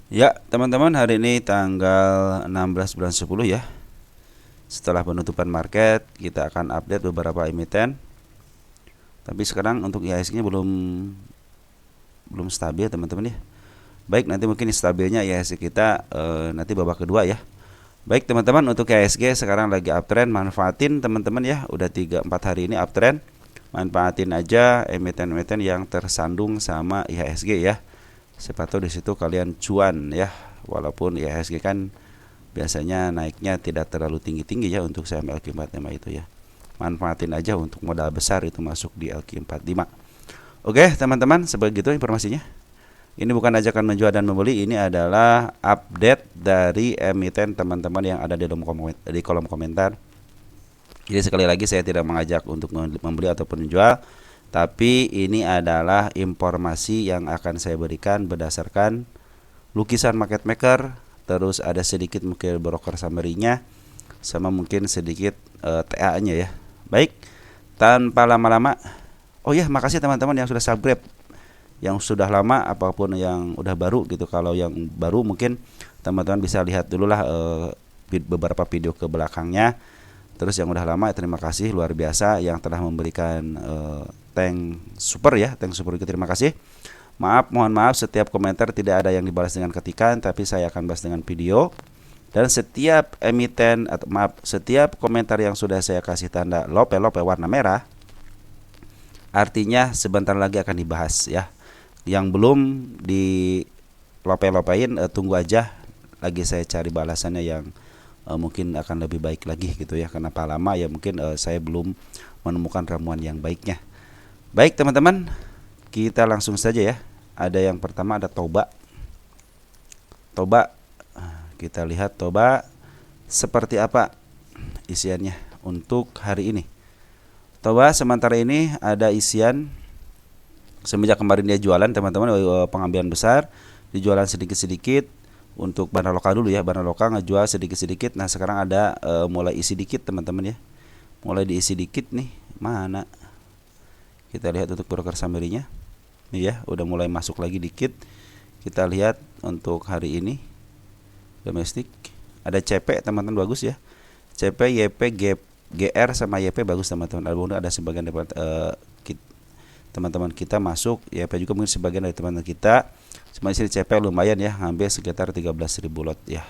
Ya, teman-teman, hari ini tanggal 16 bulan 10 ya. Setelah penutupan market, kita akan update beberapa emiten. Tapi sekarang untuk IHSG-nya belum stabil, teman-teman ya. Baik, nanti mungkin stabilnya IHSG kita nanti babak kedua ya. Baik, teman-teman, untuk IHSG sekarang lagi uptrend, manfaatin teman-teman ya. Udah 3-4 hari ini uptrend. Manfaatin aja emiten-emiten yang tersandung sama IHSG ya. Siapa tahu di situ kalian cuan ya. Walaupun IHSG kan biasanya naiknya tidak terlalu tinggi-tinggi ya untuk saham LQ45 itu ya. Manfaatin aja untuk modal besar itu masuk di LQ45. Oke, teman-teman, sebegitu informasinya. Ini bukan ajakan menjual dan membeli, ini adalah update dari emiten teman-teman yang ada di kolom komentar. Jadi sekali lagi saya tidak mengajak untuk membeli ataupun menjual, tapi ini adalah informasi yang akan saya berikan berdasarkan lukisan market maker, terus ada sedikit mungkin broker summary-nya, sama mungkin sedikit TA-nya ya. Baik, tanpa lama-lama. Oh ya, makasih teman-teman yang sudah subscribe, yang sudah lama apapun yang udah baru gitu. Kalau yang baru mungkin teman-teman bisa lihat dulu lah beberapa video ke belakangnya. Terus yang udah lama, terima kasih luar biasa yang telah memberikan tank super ya, tank super itu terima kasih. Mohon maaf setiap komentar tidak ada yang dibalas dengan ketikan, tapi saya akan balas dengan video. Dan setiap emiten atau setiap komentar yang sudah saya kasih tanda lope warna merah, artinya sebentar lagi akan dibahas ya. Yang belum di lopein tunggu aja, lagi saya cari balasannya yang mungkin akan lebih baik lagi gitu ya. Kenapa lama ya, mungkin saya belum menemukan ramuan yang baiknya. Baik teman-teman, kita langsung saja ya. Ada yang pertama, ada Toba. Kita lihat Toba seperti apa isiannya untuk hari ini. Toba sementara ini ada isian semenjak kemarin dia jualan teman-teman, pengambilan besar, dijualan sedikit-sedikit. Untuk Bana Loka dulu ya, Bana Loka ngejual sedikit-sedikit. Nah sekarang ada mulai isi dikit teman-teman ya, mulai diisi dikit nih. Mana kita lihat untuk broker summary-nya nih ya, udah mulai masuk lagi dikit. Kita lihat untuk hari ini domestik ada CP teman-teman, bagus ya. CP, YP, GR sama YP bagus teman-teman. Ada sebagian dari teman-teman kita masuk, YP juga mungkin sebagian dari teman-teman kita. Cuma di sini CP lumayan ya, ngambil sekitar 13.000 lot ya.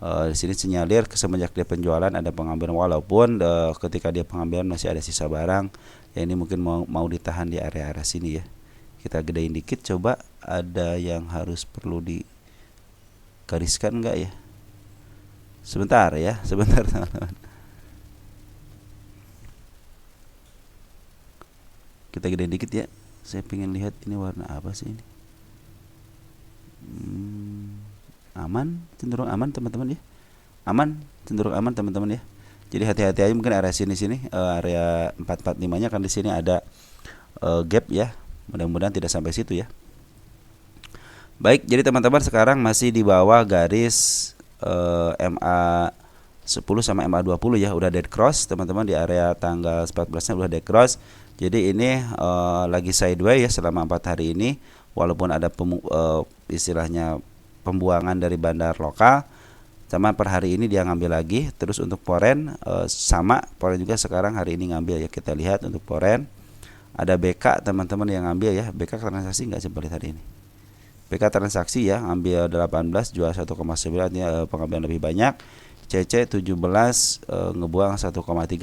Di sini sinyalir semenjak dia penjualan ada pengambilan, walaupun ketika dia pengambilan masih ada sisa barang. Ya ini mungkin mau ditahan di area-area sini ya. Kita gedein dikit, coba ada yang harus perlu digariskan enggak ya? Sebentar ya, sebentar teman-teman. Kita gedein dikit ya. Saya pengen lihat ini warna apa sih ini. Aman, cenderung aman teman-teman ya. Cenderung aman teman-teman ya. Jadi hati-hati aja, mungkin area sini area 445-nya kan di sini ada gap ya. Mudah-mudahan tidak sampai situ ya. Baik, jadi teman-teman sekarang masih di bawah garis MA 10 sama MA 20 ya, udah dead cross teman-teman, di area tanggal 14-nya udah dead cross. Jadi ini lagi sideways ya selama 4 hari ini, walaupun ada istilahnya pembuangan dari bandar lokal. Sama per hari ini dia ngambil lagi. Terus untuk Poren sama, Poren juga sekarang hari ini ngambil ya. Kita lihat untuk Poren ada BK teman-teman yang ngambil ya. BK transaksi nggak coba lihat hari ini. BK transaksi ya, ambil 18 jual 1,9, artinya pengambilan lebih banyak. CC 17 ngebuang 1,3,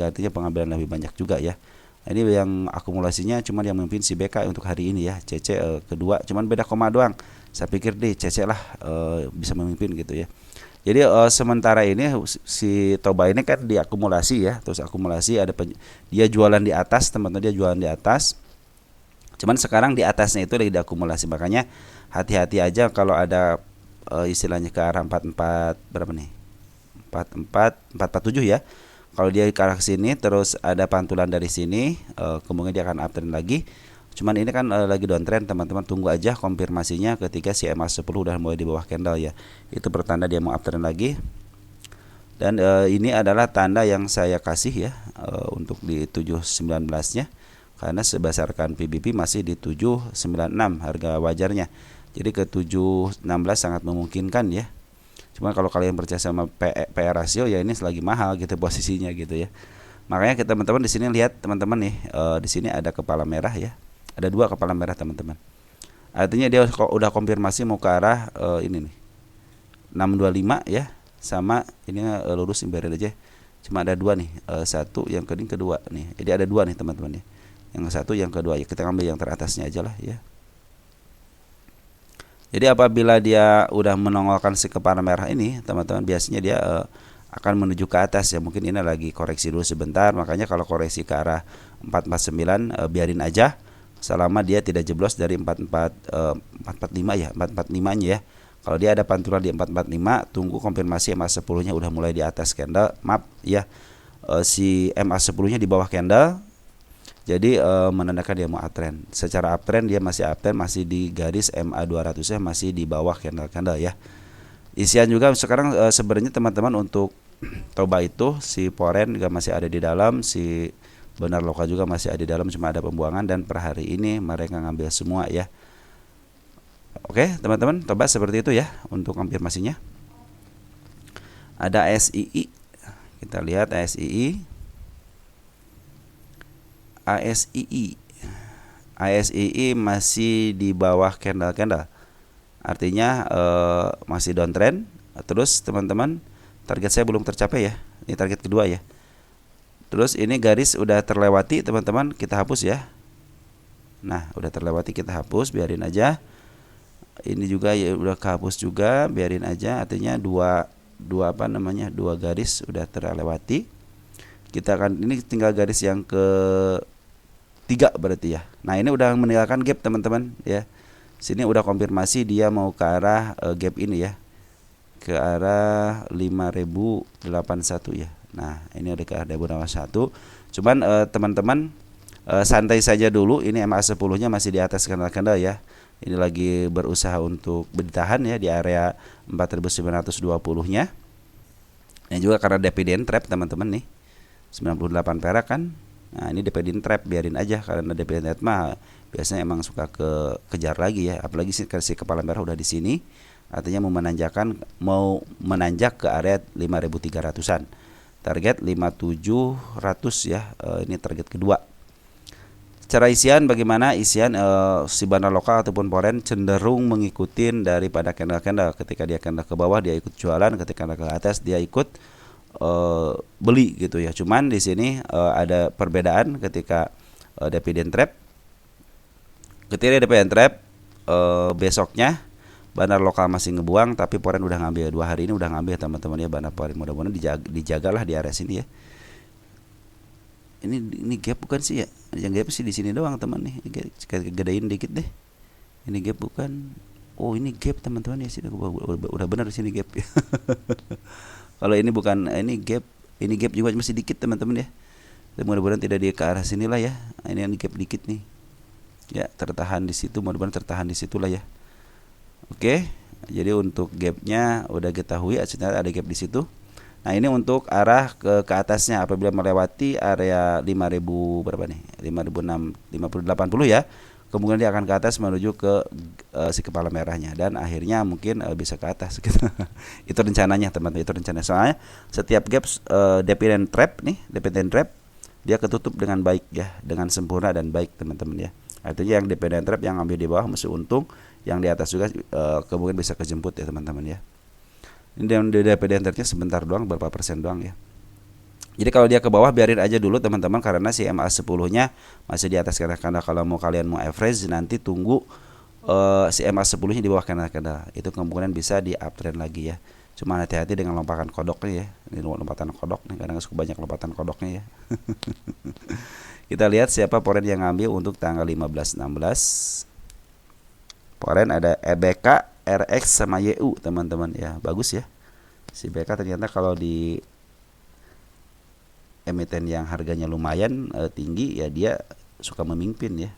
artinya pengambilan lebih banyak juga ya. Nah, ini yang akumulasinya cuman yang memimpin si BK untuk hari ini ya. CC kedua, cuman beda koma doang. Saya pikir deh CC lah bisa memimpin gitu ya. Jadi sementara ini si Toba ini kan diakumulasi ya, terus akumulasi ada dia jualan di atas teman-teman, dia jualan di atas. Cuman sekarang di atasnya itu lagi diakumulasi, makanya hati-hati aja kalau ada istilahnya ke arah 44 berapa nih? 447 ya. Kalau dia ke arah sini terus ada pantulan dari sini, kemungkinan dia akan uptrend lagi. Cuman ini kan lagi downtrend teman-teman, tunggu aja konfirmasinya ketika si MA10 udah mulai di bawah candle ya. Itu pertanda dia mau uptrend lagi. Dan ini adalah tanda yang saya kasih ya untuk di 719-nya, karena sebasarkan PBB masih di 796 harga wajarnya. Jadi ke 716 sangat memungkinkan ya. Cuma kalau kalian percaya sama PE rasio ya ini lagi mahal gitu posisinya gitu ya. Makanya kita teman-teman di sini lihat teman-teman nih, di sini ada kepala merah ya. Ada 2 kepala merah teman-teman. Artinya dia udah konfirmasi mau ke arah ini nih. 625 ya. Sama ini lurus ibarat aja. Cuma ada 2 nih, satu yang kedua nih. Jadi ada 2 nih teman-teman ya. Yang satu yang kedua ya, kita ambil yang teratasnya aja lah ya. Jadi apabila dia udah menongolkan si kepala merah ini, teman-teman biasanya dia akan menuju ke atas ya. Mungkin ini lagi koreksi dulu sebentar. Makanya kalau koreksi ke arah 449 biarin aja selama dia tidak jeblos dari 445 ya, 445-nya ya. Kalau dia ada pantulan di 445, tunggu konfirmasi MA10-nya udah mulai di atas candle. Maaf ya, si MA10-nya di bawah candle. Jadi menandakan dia mau uptrend. Secara uptrend dia masih uptrend, masih di garis MA200-nya masih di bawah candle-candle ya. Isian juga sekarang sebenarnya teman-teman untuk Toba itu si Foren juga masih ada di dalam, si Benar Loka juga masih ada di dalam, cuma ada pembuangan dan per hari ini mereka ngambil semua ya. Oke, teman-teman, Toba seperti itu ya untuk konfirmasinya. Ada SII. Kita lihat SII. ASII masih di bawah candle. Artinya masih downtrend. Terus teman-teman, target saya belum tercapai ya. Ini target kedua ya. Terus ini garis udah terlewati teman-teman, kita hapus ya. Nah, udah terlewati kita hapus, biarin aja. Ini juga ya udah kehapus juga, biarin aja. Artinya dua garis udah terlewati. Kita akan ini tinggal garis yang ke 3 berarti ya. Nah, ini udah meninggalkan gap teman-teman ya. Sini udah konfirmasi dia mau ke arah gap ini ya. Ke arah 5081 ya. Nah, ini ada ke arah 5081. Cuman teman-teman santai saja dulu. Ini MA10-nya masih di atas candle ya. Ini lagi berusaha untuk bertahan ya di area 4920-nya. Ini juga karena dividend trap teman-teman nih. 98 perak kan. Nah, ini dividend trap, biarin aja karena dividend trap mah biasanya emang suka kejar lagi ya. Apalagi si kepala merah udah di sini. Artinya mau menanjak ke area 5300-an. Target 5700 ya. Ini target kedua. Secara isian bagaimana? Isian si Benar Loka ataupun Foren cenderung mengikuti daripada candle-candle. Ketika dia candle ke bawah dia ikut jualan, ketika candle ke atas dia ikut beli gitu ya. Cuman di sini ada perbedaan ketika dividend trap. Ketika dividend trap besoknya Benar Loka masih ngebuang, tapi Foren udah ngambil 2 hari ini udah ngambil teman-teman ya. Benar Foren mudah-mudahan dijagalah di area sini ya. Ini gap bukan sih ya? Yang gap sih di sini doang teman nih. Gedein dikit deh. Ini gap bukan. Oh, ini gap teman-teman ya, sini udah benar di sini gap ya. Kalau ini bukan, ini gap juga masih dikit teman-teman ya. Mudah-mudahan tidak di ke arah sinilah ya. Ini yang gap dikit nih. Ya, tertahan di situ, mudah-mudahan tertahan di situlah ya. Oke. Jadi untuk gapnya udah ketahui, ada gap di situ. Nah, ini untuk arah ke atasnya apabila melewati area 5000 berapa nih? 5080 ya. Kemudian dia akan ke atas menuju ke si kepala merahnya dan akhirnya mungkin bisa ke atas gitu. Itu rencananya teman-teman, itu rencana. Soalnya setiap gap dividend trap dia ketutup dengan baik ya, dengan sempurna dan baik teman-teman ya. Artinya yang dividend trap yang ambil di bawah mesti untung, yang di atas juga kemudian bisa kejemput ya teman-teman ya. Ini dividend trapnya sebentar doang, berapa persen doang ya. Jadi kalau dia ke bawah biarin aja dulu teman-teman, karena si MA10-nya masih di atas karena kalau kalian mau average nanti tunggu si MA10-nya di bawah karena itu kemungkinan bisa di uptrend lagi ya. Cuma hati-hati dengan lompatan kodoknya ya. Ini lompatan kodok nih, kadang suka banyak lompatan kodoknya ya. Kita lihat siapa Foren yang ngambil untuk tanggal 15-16. Foren ada EBK, RX sama YU teman-teman ya. Bagus ya. Si BK ternyata kalau di emiten yang harganya lumayan tinggi ya dia suka memimpin ya.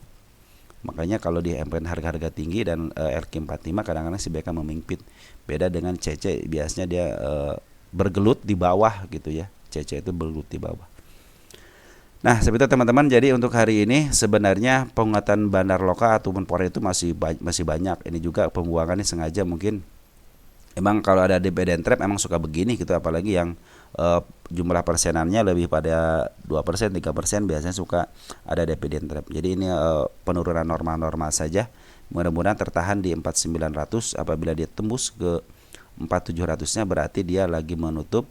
Makanya kalau di emiten harga-harga tinggi dan RQ45 kadang-kadang si BK memimpin. Beda dengan CC, biasanya dia bergelut di bawah gitu ya. CC itu bergelut di bawah. Nah, seperti itu teman-teman. Jadi untuk hari ini sebenarnya penguatan bandar lokal ataupun forex itu masih banyak. Ini juga pembuangannya sengaja mungkin. Emang kalau ada dividend trap emang suka begini gitu, apalagi yang jumlah persenannya lebih pada 2%, 3% biasanya suka ada dividend trap. Jadi ini penurunan normal-normal saja. Mudah-mudahan tertahan di 4900. Apabila dia tembus ke 4700-nya berarti dia lagi menutup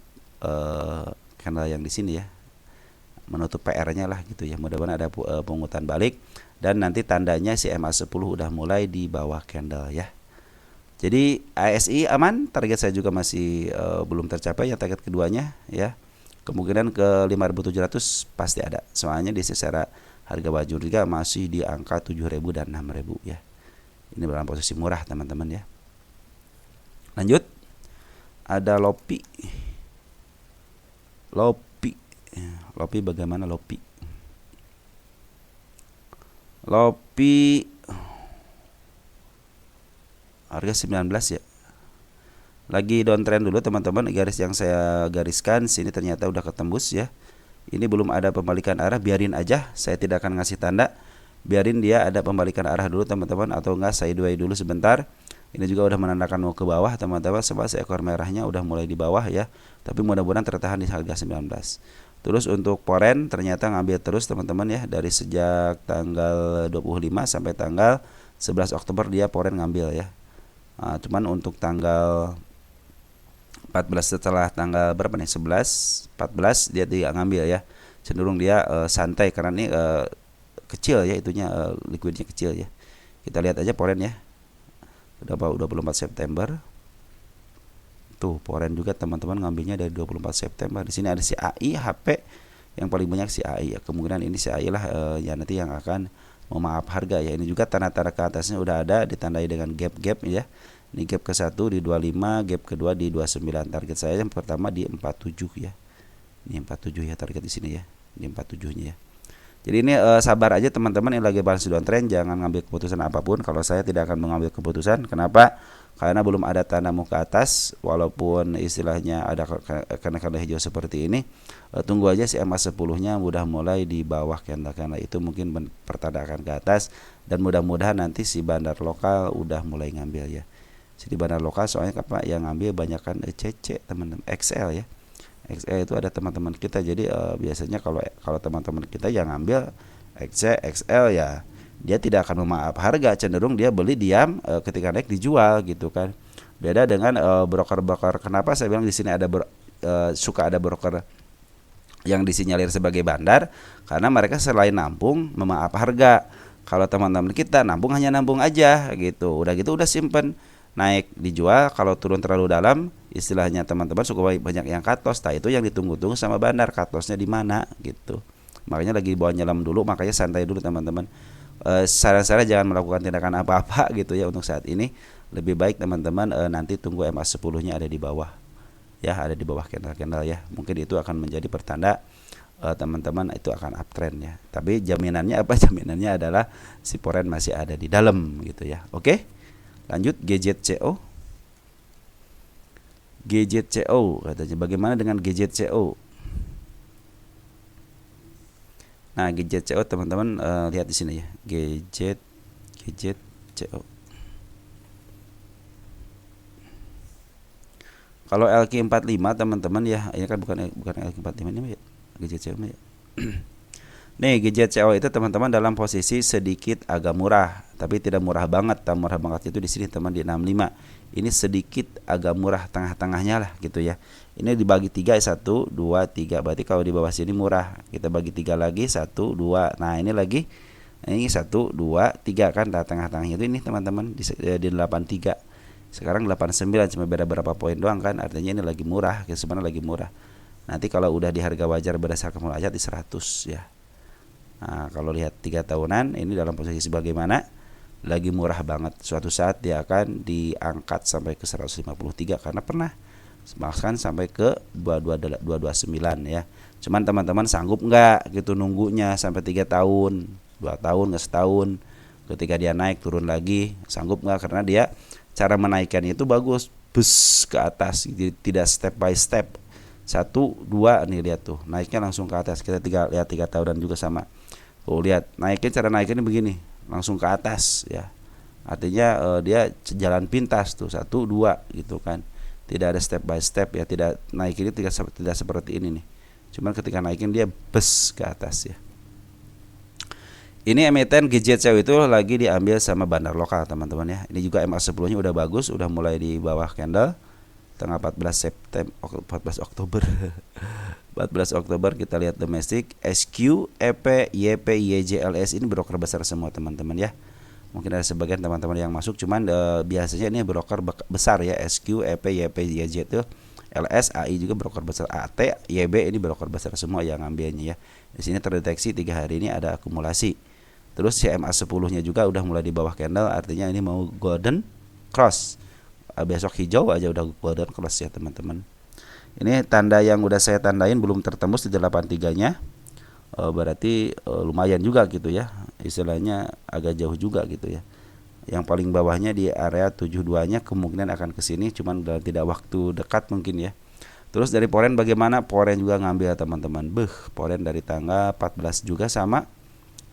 candle yang di sini ya. Menutup PR-nya lah gitu ya. Mudah-mudahan ada pungutan balik dan nanti tandanya si MA10 udah mulai di bawah candle ya. Jadi ASI aman, target saya juga masih belum tercapai ya, target keduanya ya. Kemungkinan ke 5.700 pasti ada. Soalnya di secara harga baju juga masih di angka 7.000 dan 6.000 ya. Ini dalam posisi murah teman-teman ya. Lanjut. Ada Lopi. Lopi bagaimana Lopi? Lopi harga 19 ya. Lagi downtrend dulu teman-teman. Garis yang saya gariskan sini ternyata udah ketembus ya. Ini belum ada pembalikan arah, biarin aja. Saya tidak akan ngasih tanda. Biarin dia ada pembalikan arah dulu teman-teman, atau enggak sideways dulu sebentar. Ini juga udah menandakan mau ke bawah teman-teman, sebab seekor merahnya udah mulai di bawah ya. Tapi mudah-mudahan tertahan di harga 19. Terus untuk foreign ternyata ngambil terus teman-teman ya, dari sejak tanggal 25 sampai tanggal 11 Oktober dia foreign ngambil ya. Nah, cuman untuk tanggal 14 setelah tanggal berapa nih, 11 14 dia tidak ngambil ya, cenderung dia santai karena ini kecil ya, itunya liquidnya kecil ya. Kita lihat aja foreign ya, udah 24 September tuh foreign juga teman-teman ngambilnya dari 24 September. Di sini ada si AI HP yang paling banyak si AI ya, kemungkinan ini si AI lah ya nanti yang akan memaaf harga ya. Ini juga tanda-tanda ke atasnya udah ada ditandai dengan gap-gap ya. Ini gap ke-1 di 25, gap kedua di 29. Target saya yang pertama di 47 ya. Ini 47 ya target di sini ya. Ini 47-nya ya. Jadi ini sabar aja teman-teman yang lagi balance downtrend, jangan ngambil keputusan apapun. Kalau saya tidak akan mengambil keputusan. Kenapa? Karena belum ada tanda mau ke atas, walaupun istilahnya ada candle hijau seperti ini. Tunggu aja si MA10-nya udah mulai di bawah candle itu, mungkin pertanda akan ke atas, dan mudah-mudahan nanti si bandar lokal udah mulai ngambil ya. Jadi bandar lokal soalnya apa yang ngambil banyak kan CC teman-teman, XL ya. XL itu ada teman-teman kita, jadi biasanya kalau teman-teman kita yang ngambil XL ya, dia tidak akan memaaf harga, cenderung dia beli diam, ketika naik dijual gitu kan. Beda dengan broker-broker. Kenapa saya bilang di sini ada suka ada broker yang disinyalir sebagai bandar? Karena mereka selain nampung memaaf harga. Kalau teman-teman kita nampung hanya nampung aja gitu, udah gitu udah simpen, naik dijual. Kalau turun terlalu dalam, istilahnya teman-teman suka banyak yang cut loss. Nah itu yang ditunggu-tunggu sama bandar, cut lossnya di mana gitu. Makanya lagi bawa nyelam dulu, makanya santai dulu teman-teman. Saran saya jangan melakukan tindakan apa-apa gitu ya untuk saat ini. Lebih baik teman-teman nanti tunggu MA10-nya ada di bawah ya, ada di bawah candle ya. Mungkin itu akan menjadi pertanda teman-teman itu akan uptrend ya. Tapi jaminannya apa? Jaminannya adalah si foreign masih ada di dalam gitu ya. Oke, lanjut GZCO. GZCO katanya, bagaimana dengan GZCO? Nah, GZCO teman-teman lihat di sini ya, GZCO. Kalau LQ45 teman-teman ya, ini kan bukan LQ45 ini ya, GZCO ya. Nih GZCO itu teman-teman dalam posisi sedikit agak murah, tapi tidak murah banget. Murah banget itu di sini teman di 65. Ini sedikit agak murah, tengah-tengahnya lah gitu ya. Ini dibagi 3, 1, 2, 3. Berarti kalau di bawah sini murah. Kita bagi 3 lagi, 1, 2. Nah, ini lagi. Ini 1, 2, 3 kan. Nah, tengah-tengahnya itu ini teman-teman di 83. Sekarang 89, cuma beda berapa poin doang kan. Artinya ini lagi murah, sebenarnya lagi murah. Nanti kalau udah di harga wajar berdasarkan mulajat di 100 ya. Nah, kalau lihat 3 tahunan ini dalam posisi sebagaimana lagi murah banget. Suatu saat dia akan diangkat sampai ke 153 karena pernah bahkan sampai ke 229 ya. Cuman teman-teman sanggup nggak gitu nunggunya sampai 3 tahun, 2 tahun nggak setahun. Ketika dia naik turun lagi, sanggup nggak? Karena dia cara menaikkan itu bagus, bus ke atas, jadi tidak step by step. 1 2 nih, lihat tuh naiknya langsung ke atas. Kita lihat 3 tahunan juga sama. Tuh lihat naiknya, cara naiknya begini, langsung ke atas ya. Artinya dia jalan pintas tuh 1 2 gitu kan. Tidak ada step by step ya, tidak naik ini tidak seperti ini nih. Cuman ketika naikin dia bes ke atas ya. Ini emiten GJCO itu lagi diambil sama bandar lokal teman-teman ya. Ini juga MA10 nya udah bagus, udah mulai di bawah candle. Tanggal 14 Oktober 14 Oktober kita lihat domestik, SQ, EP, YP, YJ, LS ini broker besar semua teman-teman ya. Mungkin ada sebagian teman-teman yang masuk, cuman biasanya ini broker besar ya, SQ, EP, YP, YJ itu. LS, AI juga broker besar, AT, YB ini broker besar semua yang ngambilnya ya. Di sini terdeteksi 3 hari ini ada akumulasi. Terus CMA 10-nya juga udah mulai di bawah candle, artinya ini mau golden cross. Besok hijau aja udah golden cross ya teman-teman. Ini tanda yang udah saya tandain belum tertembus di 83-nya. Berarti lumayan juga gitu ya. Istilahnya agak jauh juga gitu ya. Yang paling bawahnya di area 72-nya kemungkinan akan ke sini, cuman dalam tidak waktu dekat mungkin ya. Terus dari Foreign bagaimana? Foreign juga ngambil teman-teman. Foreign dari tanggal 14 juga sama.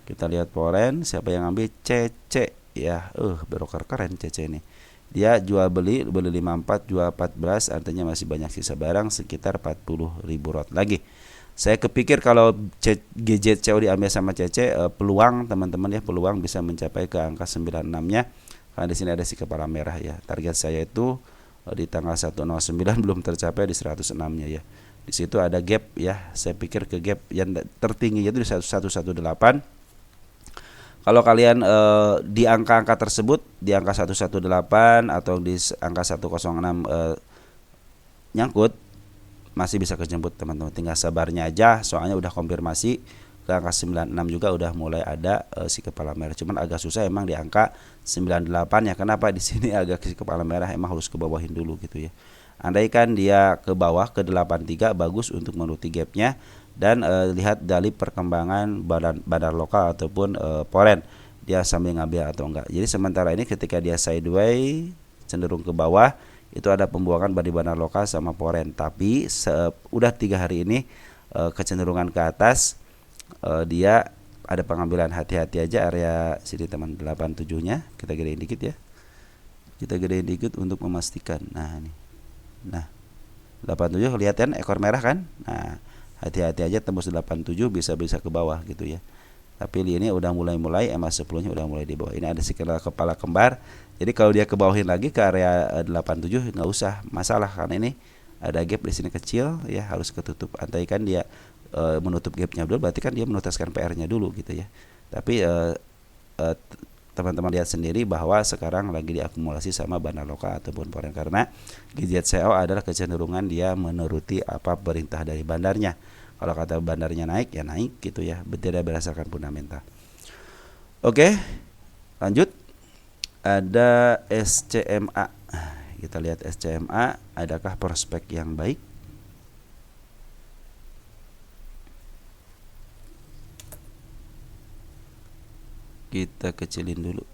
Kita lihat Foreign, siapa yang ngambil? CC ya. Broker keren CC ini. Dia jual beli 54, jual 14, artinya masih banyak sisa barang sekitar 40.000 lot lagi. Saya kepikir kalau GJCO diambil sama CC, peluang teman-teman ya, peluang bisa mencapai ke angka 96-nya. Karena di sini ada si kepala merah ya. Target saya itu di tanggal 109 belum tercapai di 106-nya ya. Di situ ada gap ya. Saya pikir ke gap yang tertinggi itu di 118. Kalau kalian di angka-angka tersebut, di angka 118 atau di angka 106 nyangkut, masih bisa kejemput teman-teman, tinggal sabarnya aja, soalnya udah konfirmasi ke angka 96 juga udah mulai ada si kepala merah. Cuman agak susah emang di angka 98 ya. Kenapa di sini agak si kepala merah emang harus ke bawahin dulu gitu ya. Andaikan dia ke bawah ke 83 bagus untuk menutupi gapnya, dan lihat dari perkembangan bandar lokal ataupun foreign dia sambil ngambil atau enggak. Jadi sementara ini ketika dia sideways cenderung ke bawah, itu ada pembuangan dari bandar lokal sama foreign. Tapi udah 3 hari ini kecenderungan ke atas, dia ada pengambilan. Hati-hati aja area sini teman 87-nya. Kita gedein dikit ya. Kita gedein dikit untuk memastikan. Nah ini. Nah 87 kelihatan ekor merah kan. Nah hati-hati aja, tembus 87 bisa ke bawah gitu ya. Tapi ini udah mulai MA10-nya udah mulai di bawah. Ini ada sekitar kepala kembar. Jadi kalau dia ke bawahin lagi ke area 87 nggak usah masalah, karena ini ada gap di sini kecil ya, harus ketutup. Andaikan dia menutup gapnya dulu, berarti kan dia menuntaskan PR-nya dulu gitu ya. Tapi teman-teman lihat sendiri bahwa sekarang lagi diakumulasi sama bandar lokal ataupun foreign, karena GJCO adalah kecenderungan dia menuruti apa perintah dari bandarnya. Kalau kata bandarnya naik ya naik gitu ya, tidak berdasarkan fundamental. Oke, lanjut. Ada SCMA. Kita lihat SCMA, adakah prospek yang baik? Kita kecilin dulu.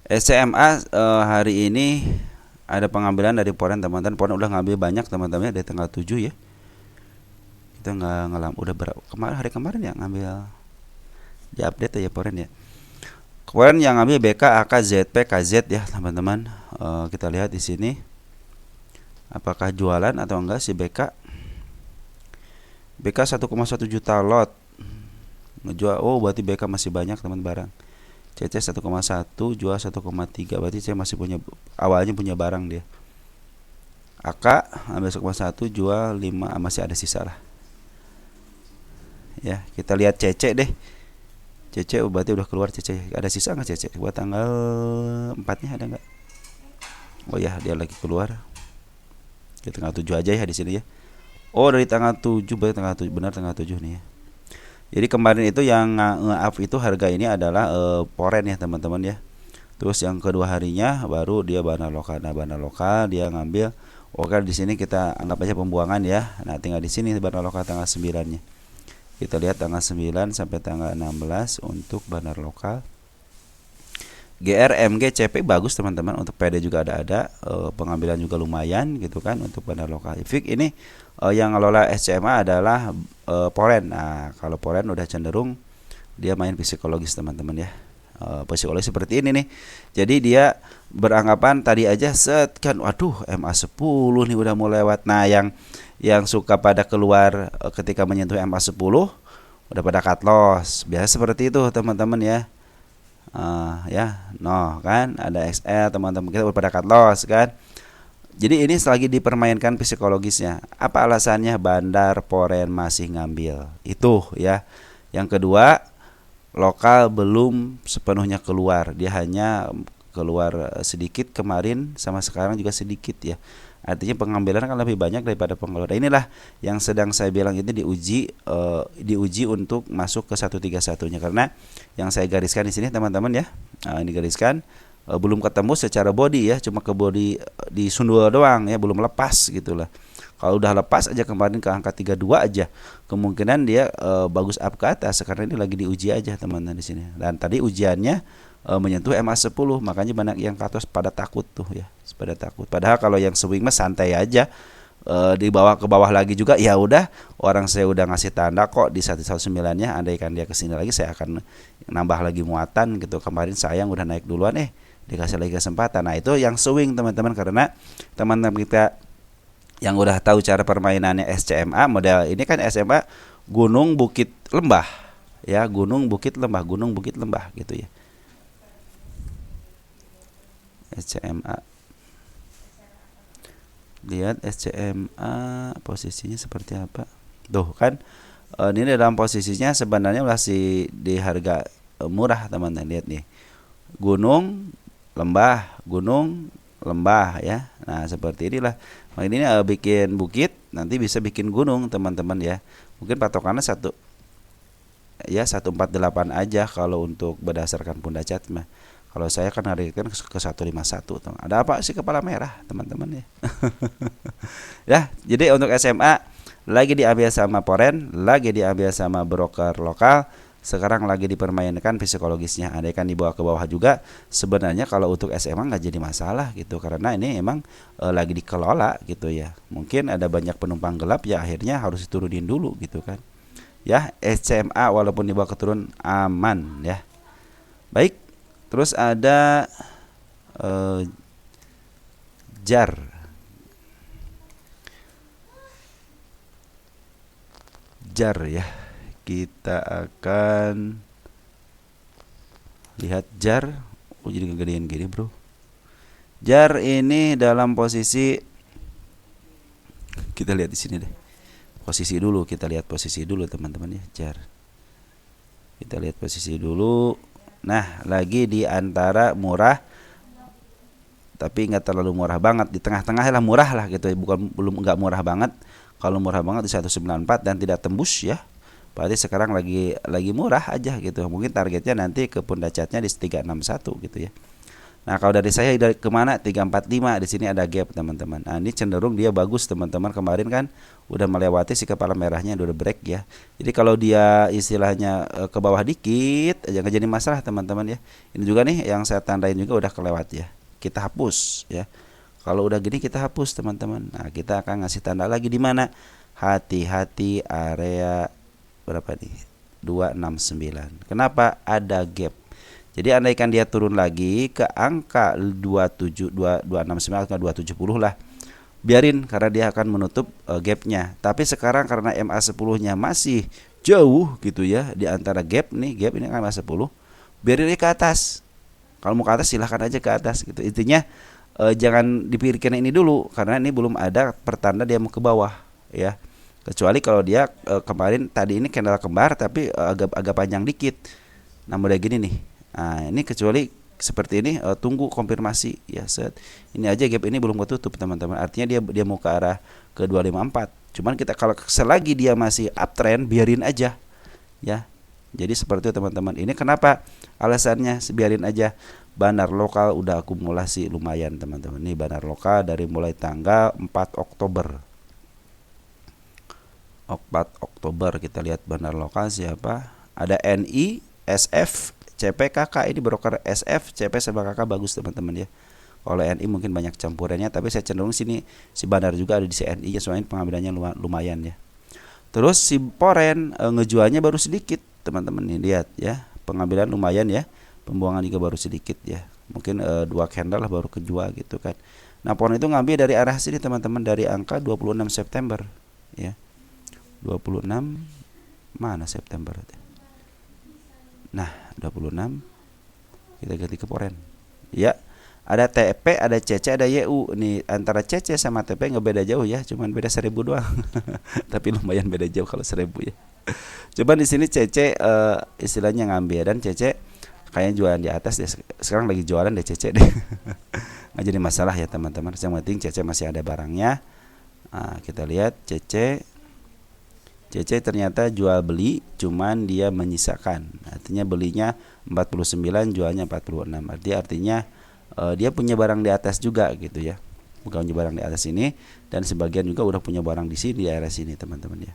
SCMA hari ini ada pengambilan dari foreign teman-teman. Foreign udah ngambil banyak teman-teman dari tanggal 7 ya. Kita nggak udah berapa hari kemarin ya ngambil, di update aja foreign ya. Foreign yang ngambil BK, AK, ZP, KZ ya teman-teman. Kita lihat di sini apakah jualan atau enggak si BK. BK 1,1 juta lot ngejual. Oh berarti BK masih banyak teman barang. CC 1,1 jual 1,3, berarti saya masih punya, awalnya punya barang dia. AK ambil 1,1 jual 5, masih ada sisa lah. Ya, kita lihat CC deh. CC berarti udah keluar CC. Ada sisa nggak CC? Buat tanggal 4-nya ada nggak? Oh ya, dia lagi keluar. Di tanggal 7 aja ya di sini ya. Oh, dari tanggal 7, berarti tanggal 7, benar tanggal 7 nih ya. Jadi kemarin itu yang nge-up itu harga ini adalah foreign ya teman-teman ya. Terus yang kedua harinya baru dia bandar lokal. Nah, bandar lokal dia ngambil. Oke, di sini kita anggap aja pembuangan ya. Nah, tinggal di sini bandar lokal tanggal 9-nya. Kita lihat tanggal 9 sampai tanggal 16 untuk bandar lokal. GR, MG, CP bagus teman-teman. Untuk PD juga ada pengambilan juga lumayan gitu kan untuk bandar lokal. Fik ini yang ngelola SCMA adalah Poren. Nah, kalau Poren udah cenderung dia main psikologis teman-teman ya. Psikologis seperti ini nih. Jadi dia beranggapan tadi aja set kan, waduh MA10 nih udah mau lewat. Nah, yang suka pada keluar ketika menyentuh MA10 udah pada cut loss. Biasa seperti itu teman-teman ya. Ya, no kan ada XL teman-teman kita udah pada cut loss kan. Jadi ini selagi dipermainkan psikologisnya. Apa alasannya? Bandar Poren masih ngambil. Itu ya. Yang kedua, lokal belum sepenuhnya keluar. Dia hanya keluar sedikit kemarin sama sekarang juga sedikit ya. Artinya pengambilan kan lebih banyak daripada pengeluaran. Inilah yang sedang saya bilang itu diuji untuk masuk ke 131-nya karena yang saya gariskan di sini teman-teman ya. Ini gariskan belum ketemu secara body ya, cuma ke body di sundul doang ya, belum lepas gitulah. Kalau udah lepas aja kemarin ke angka 32 aja, kemungkinan dia bagus up ke atas karena ini lagi diuji aja teman-teman di sini. Dan tadi ujiannya menyentuh MA10, makanya banyak yang ke atas pada takut tuh ya, pada takut. Padahal kalau yang swing mah santai aja. Di bawah ke bawah lagi juga ya udah, orang saya udah ngasih tanda kok di 119-nya, andaikan dia kesini lagi saya akan nambah lagi muatan gitu. Kemarin sayang udah naik duluan dikasih lagi kesempatan. Nah, itu yang swing teman-teman, karena teman-teman kita yang udah tahu cara permainannya SCMA model ini kan SMA gunung bukit lembah ya, gunung bukit lembah gitu ya. SCMA, lihat SCMA posisinya seperti apa tuh kan. Ini dalam posisinya sebenarnya masih di harga murah teman-teman. Lihat nih, gunung lembah ya. Nah, seperti inilah. Nah, ini bikin bukit nanti bisa bikin gunung teman-teman ya. Mungkin patokannya 148 aja kalau untuk berdasarkan pundacat mah. Kalau saya kan narikkan ke 151. Ada apa sih kepala merah teman-teman ya? Ya, jadi untuk SMA lagi diambil sama Poren, lagi diambil sama broker lokal. Sekarang lagi dipermainkan psikologisnya. Andaikan dibawa ke bawah juga, sebenarnya kalau untuk SMA nggak jadi masalah gitu, karena ini emang lagi dikelola gitu ya. Mungkin ada banyak penumpang gelap ya, akhirnya harus diturunin dulu gitu kan. Ya, SMA walaupun dibawa ke turun aman ya. Baik, terus ada jar. Jar ya. Kita akan lihat jar. Jadi kegedean gini bro. Jar ini dalam posisi, kita lihat di sini deh. Posisi dulu, kita lihat posisi dulu teman-teman ya, jar. Kita lihat posisi dulu. Nah, lagi di antara murah tapi nggak terlalu murah banget, di tengah-tengah lah, murah lah gitu ya. Belum nggak murah banget. Kalau murah banget di 194 dan tidak tembus ya, berarti sekarang lagi murah aja gitu. Mungkin targetnya nanti ke pundacatnya di 361 gitu ya. Nah, kalau dari saya dari kemana 345, di sini ada gap teman-teman. Nah, ini cenderung dia bagus teman-teman. Kemarin kan udah melewati si kepala merahnya, udah break ya. Jadi kalau dia istilahnya ke bawah dikit aja nggak jadi masalah teman-teman ya. Ini juga nih yang saya tandain juga udah kelewat ya. Kita hapus ya. Kalau udah gini kita hapus teman-teman. Nah, kita akan ngasih tanda lagi di mana? Hati-hati area berapa nih? 269. Kenapa? Ada gap. Jadi andaikan dia turun lagi ke angka 269 atau 270 lah, biarin karena dia akan menutup gapnya. Tapi sekarang karena MA10-nya masih jauh gitu ya, di antara gap ini kan MA10, biarin dia ke atas. Kalau mau ke atas silahkan aja ke atas gitu. Intinya jangan dipikirkan ini dulu karena ini belum ada pertanda dia mau ke bawah ya. Kecuali kalau dia kemarin tadi ini candle kembar tapi agak panjang dikit. Nah, udah gini nih. Nah, ini kecuali seperti ini tunggu konfirmasi ya, set. Ini aja gap ini belum ketutup teman-teman. Artinya dia mau ke arah ke 254. Cuman kita kalau selagi dia masih uptrend biarin aja ya. Jadi seperti itu teman-teman. Ini kenapa alasannya biarin aja. Bandar lokal udah akumulasi lumayan teman-teman. Ini bandar lokal dari mulai tanggal 4 Oktober. 4 Oktober kita lihat bandar lokal siapa? Ada NI, SF, CPKK ini broker SF, CP sama KK bagus teman-teman ya. Kalau NI mungkin banyak campurannya, tapi saya cenderung sini si Bandar juga ada di CNI ya, soalnya pengambilannya lumayan ya. Terus si Poren ngejualnya baru sedikit teman-teman nih, lihat ya, pengambilan lumayan ya, pembuangan juga baru sedikit ya, mungkin 2 candle lah baru kejual gitu kan. Nah Poren itu ngambil dari arah sini teman-teman, dari angka 26 September ya. 26 mana September? Nah 26 kita ganti ke Poren ya. Ada TP, ada CC, ada YU. Nih antara CC sama TP nggak beda jauh ya, cuman beda 1000 doang. Tapi lumayan beda jauh kalau 1000 ya. Coba di sini CC istilahnya ngambil, dan CC kayaknya jualan di atas deh. Sekarang lagi jualan deh CC deh. Nggak jadi masalah ya teman-teman. Yang penting CC masih ada barangnya. Nah, kita lihat CC ternyata jual beli, cuman dia menyisakan. Artinya belinya 49, jualnya 46. Artinya dia punya barang di atas juga gitu ya, bukan punya barang di atas ini, dan sebagian juga udah punya barang di sini, di area sini teman-teman ya.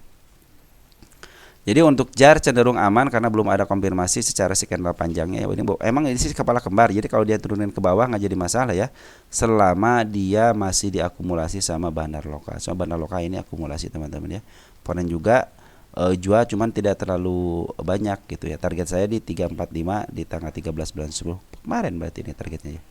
Jadi untuk JAR cenderung aman karena belum ada konfirmasi secara candle panjangnya ya. Ini emang ini sih kepala kembar, jadi kalau dia turunin ke bawah nggak jadi masalah ya, selama dia masih diakumulasi sama bandar lokal. Sama bandar lokal ini akumulasi teman-teman ya. Ponen juga jual cuman tidak terlalu banyak gitu ya. Target saya di 345 di tanggal 13 bulan 10 kemarin, berarti ini targetnya ya.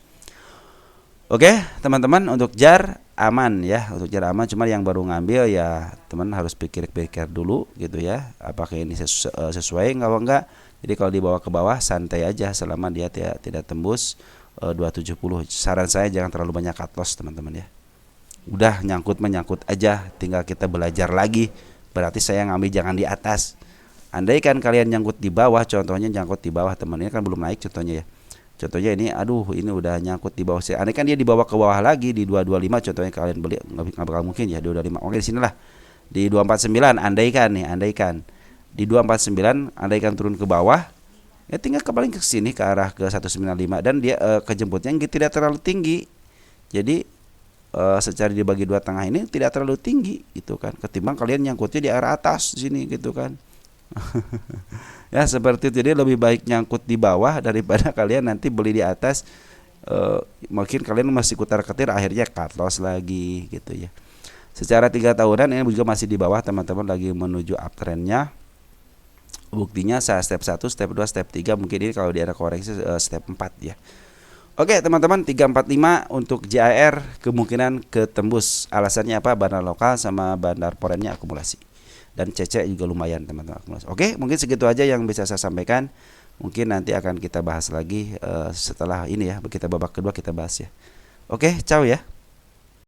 Oke teman-teman, untuk JAR aman ya, untuk JAR aman, cuma yang baru ngambil ya teman harus pikir-pikir dulu gitu ya, apakah ini sesuai enggak. Jadi kalau dibawa ke bawah santai aja selama dia tidak tembus 270. Saran saya jangan terlalu banyak cut loss teman-teman ya. Udah menyangkut aja, tinggal kita belajar lagi. Berarti saya ngambil jangan di atas. Andai kan kalian nyangkut di bawah, contohnya nyangkut di bawah teman, ini kan belum naik contohnya ya. Contohnya ini, aduh ini udah nyangkut di bawah. Andai kan dia dibawa ke bawah lagi di 225, contohnya kalian beli, nggak bakal mungkin ya 225. Oke di sinilah di 249. Andaikan di 249, andaikan turun ke bawah, ya tinggal paling ke sini ke arah ke 195, dan dia kejemputnya tidak terlalu tinggi. Jadi secara dibagi dua tengah ini tidak terlalu tinggi gitu kan, ketimbang kalian nyangkutnya di arah atas sini gitu kan. Ya seperti itu, jadi lebih baik nyangkut di bawah daripada kalian nanti beli di atas, mungkin kalian masih kutar-ketir akhirnya cut loss lagi gitu ya. Secara 3 tahunan ini juga masih di bawah teman-teman, lagi menuju uptrendnya. Buktinya saya step 1, step 2, step 3, mungkin ini kalau dia ada koreksi step 4 ya. Oke teman-teman, 345 untuk JAR kemungkinan ketembus. Alasannya apa? Bandar lokal sama bandar porennya akumulasi. Dan CC juga lumayan teman-teman. Oke, mungkin segitu aja yang bisa saya sampaikan. Mungkin nanti akan kita bahas lagi setelah ini ya, kita babak kedua kita bahas ya. Oke, ciao ya.